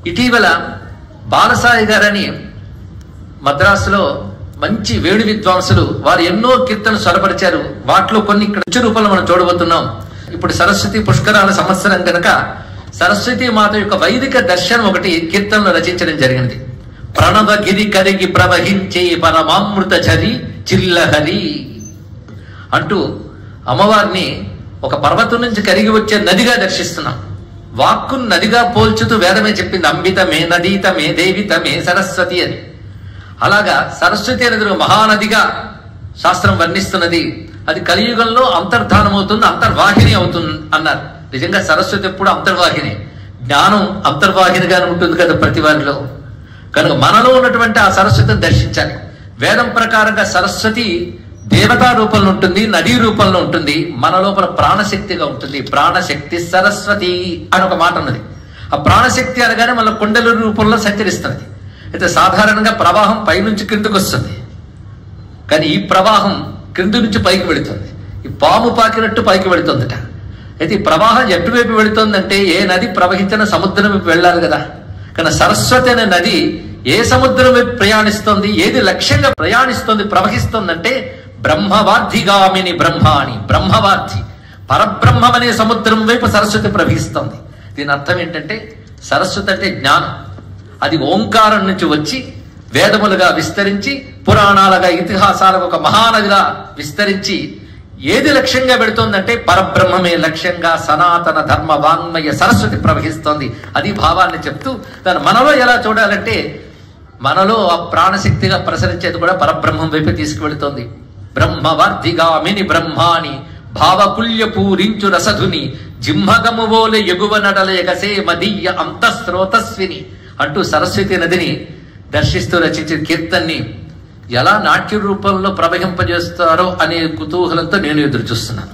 ఇటీవల బాలసాయి గారని మద్రాసులో మంచి వేణు విద్వాంసులు వారు ఎన్నో కీర్తనలు స్వరపరిచారు. వాటిలో కొన్ని ఇక్కడ రూపంలో మనం చూడబోతున్నాం. ఇప్పుడు సరస్వతి పుష్కరాల సంవత్సరం కనుక సరస్వతి మాత యొక్క వైదిక దర్శనం ఒకటి కీర్తనలు రచించడం జరిగింది. ప్రణవగిరి కరిగి ప్రవహించే పరమామృత ఝరి చిల్లహరి అంటూ అమ్మవారిని ఒక పర్వతం నుంచి కరిగి వచ్చే నదిగా దర్శిస్తున్నాం. వాక్కును నదిగా పోల్చుతూ వేదమే చెప్పింది, అంబితమే నదీతమే దేవితమే సరస్వతి అని. అలాగా సరస్వతి నది మహానదిగా శాస్త్రం వర్ణిస్తున్నది. అది కలియుగంలో అంతర్ధానం అవుతుంది, అంతర్వాహిని అవుతుంది అన్నారు. నిజంగా సరస్వతి ఎప్పుడు అంతర్వాహిని, జ్ఞానం అంతర్వాహినిగానే ఉంటుంది కదా ప్రతి వారిలో. కనుక మనలో ఉన్నటువంటి ఆ సరస్వతిని దర్శించాలి. వేదం ప్రకారంగా సరస్వతి దేవతా రూపంలో ఉంటుంది, నదీ రూపంలో ఉంటుంది, మన లోపల ప్రాణశక్తిగా ఉంటుంది. ప్రాణశక్తి సరస్వతి అని ఒక మాట ఉన్నది. ఆ ప్రాణశక్తి అనగానే మన కుండల రూపంలో సంచరిస్తున్నది. అయితే సాధారణంగా ప్రవాహం పైనుంచి కిందకు వస్తుంది, కానీ ఈ ప్రవాహం క్రింది నుంచి పైకి వెళుతుంది. ఈ పాము పాకినట్టు పైకి వెళుతుందట. అయితే ఈ ప్రవాహం ఎటువైపు వెళుతుందంటే ఏ నది ప్రవహించిన సముద్రం వైపు వెళ్ళాలి కదా. కానీ సరస్వతి అనే నది ఏ సముద్రం వైపు ప్రయాణిస్తుంది, ఏది లక్ష్యంగా ప్రయాణిస్తుంది, ప్రవహిస్తుందంటే బ్రహ్మవార్ధిగామిని బ్రహ్మాని, బ్రహ్మవార్ధి పరబ్రహ్మం అనే సముద్రం వైపు సరస్వతి ప్రవహిస్తుంది. దీని అర్థం ఏంటంటే సరస్వతి అంటే జ్ఞానం. అది ఓంకారం నుంచి వచ్చి వేదములుగా విస్తరించి పురాణాలుగా ఇతిహాసాలకు ఒక మహానదిగా విస్తరించి ఏది లక్ష్యంగా పెడుతోందంటే పరబ్రహ్మమే లక్ష్యంగా సనాతన ధర్మ వాంగ్మయ సరస్వతి ప్రవహిస్తోంది. అది భావాన్ని చెప్తూ దాన్ని మనలో ఎలా చూడాలంటే మనలో ఆ ప్రాణశక్తిగా ప్రసరించేది కూడా పరబ్రహ్మం వైపు తీసుకువెళుతోంది. బ్రహ్మవార్ధిగామిని బ్రహ్మాని భావకుల్య పూరించు రసధుని జింహగమువోలె ఎగువ నడలేగసే మదీయ అంతఃస్రోతస్విని అంటూ సరస్వతి నదిని దర్శిస్తూ రచించిన కీర్తన్ని ఎలా నాట్య రూపంలో ప్రవహింపజేస్తారో అనే కుతూహలంతో నేను ఎదురు చూస్తున్నాను.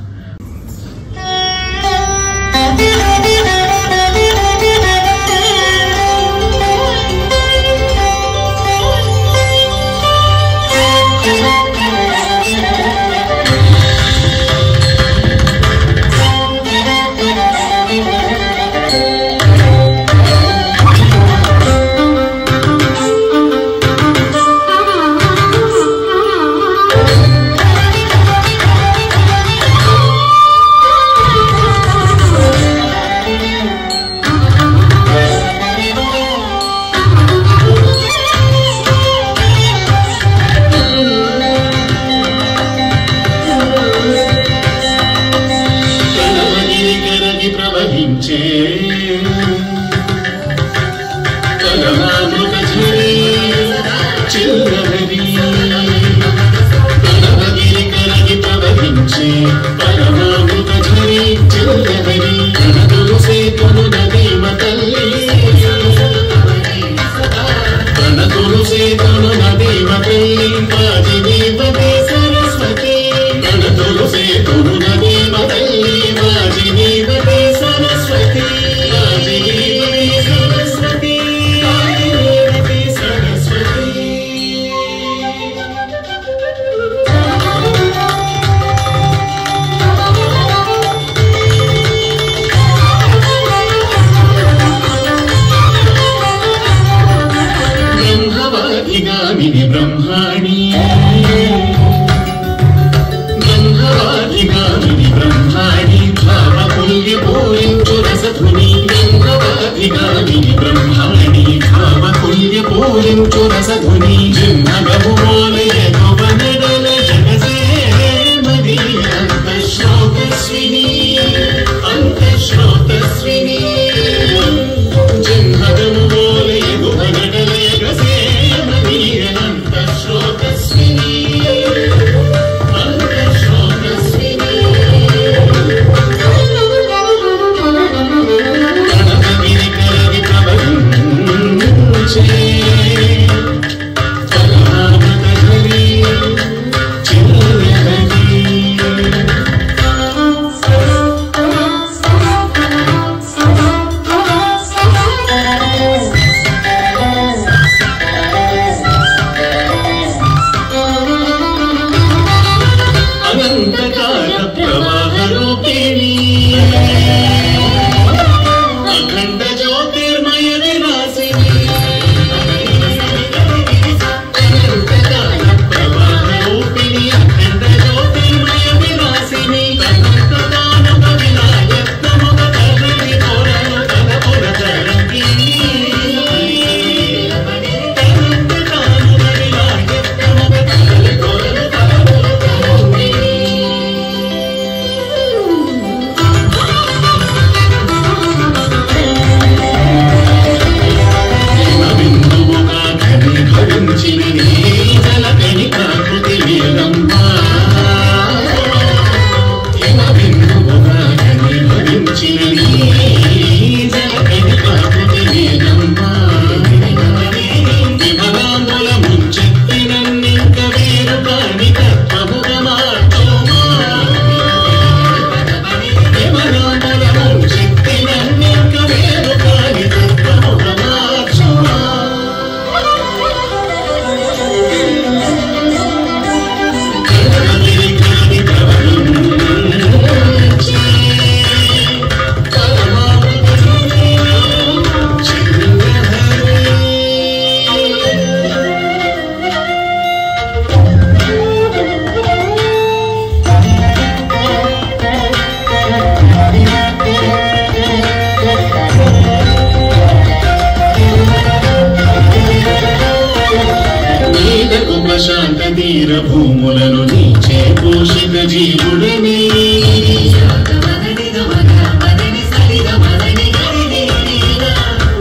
భూములను నీచే పోషిత జీవుడనే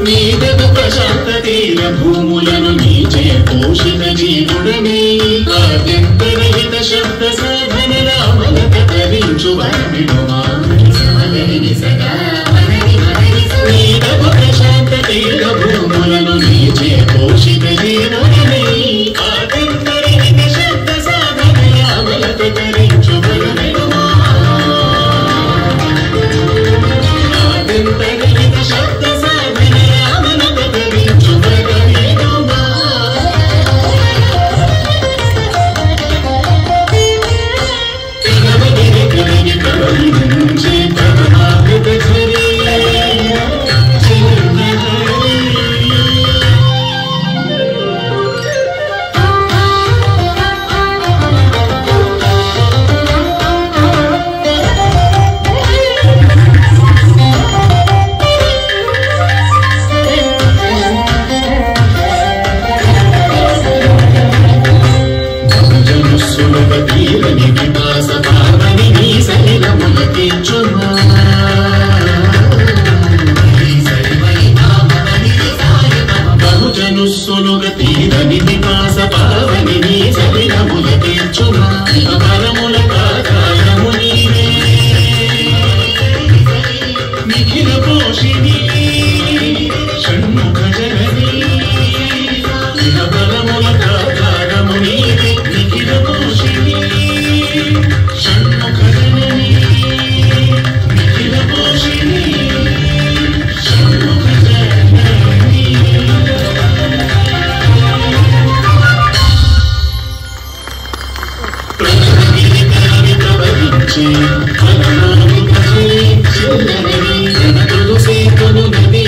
నీదగు ప్రశాంత తీర భూములను నీచే పోషిత జీవుడనే ఆద్యంతరహిత శబ్ద సాధన రామలత తరించు వరమిడుమా నీదగు ప్రశాంత తీర భూములను నీచే పోషిత జీవుడనే ఆద్యంతరహిత శబ్ద సాధన రామలత తరించు వరమిడుమా ఆద్యంతరహిత శబ్ద సాధన రామలత తరించు వరమిడుమా కరుణించే పరమాత్మ ధరి సులభీరని వికాస పావని నీ సహితముల తీర్చుమా బహుజను సులుగ తీరని వికాస పావని నీ సహితముల తీర్చుమా అపరముల కాకారము నీవే నిఖిల పోషిణి షణ్ముఖ జనని అపరముల కాకారము నీవే నిఖిల పోషిణి షణ్ముఖ జనని నిఖిల పోషిణి షణ్ముఖ జనని ప్రజగిరి తాని ప్రవహించి ఫలలోని చిల్లరని జనతులు సేతులు నది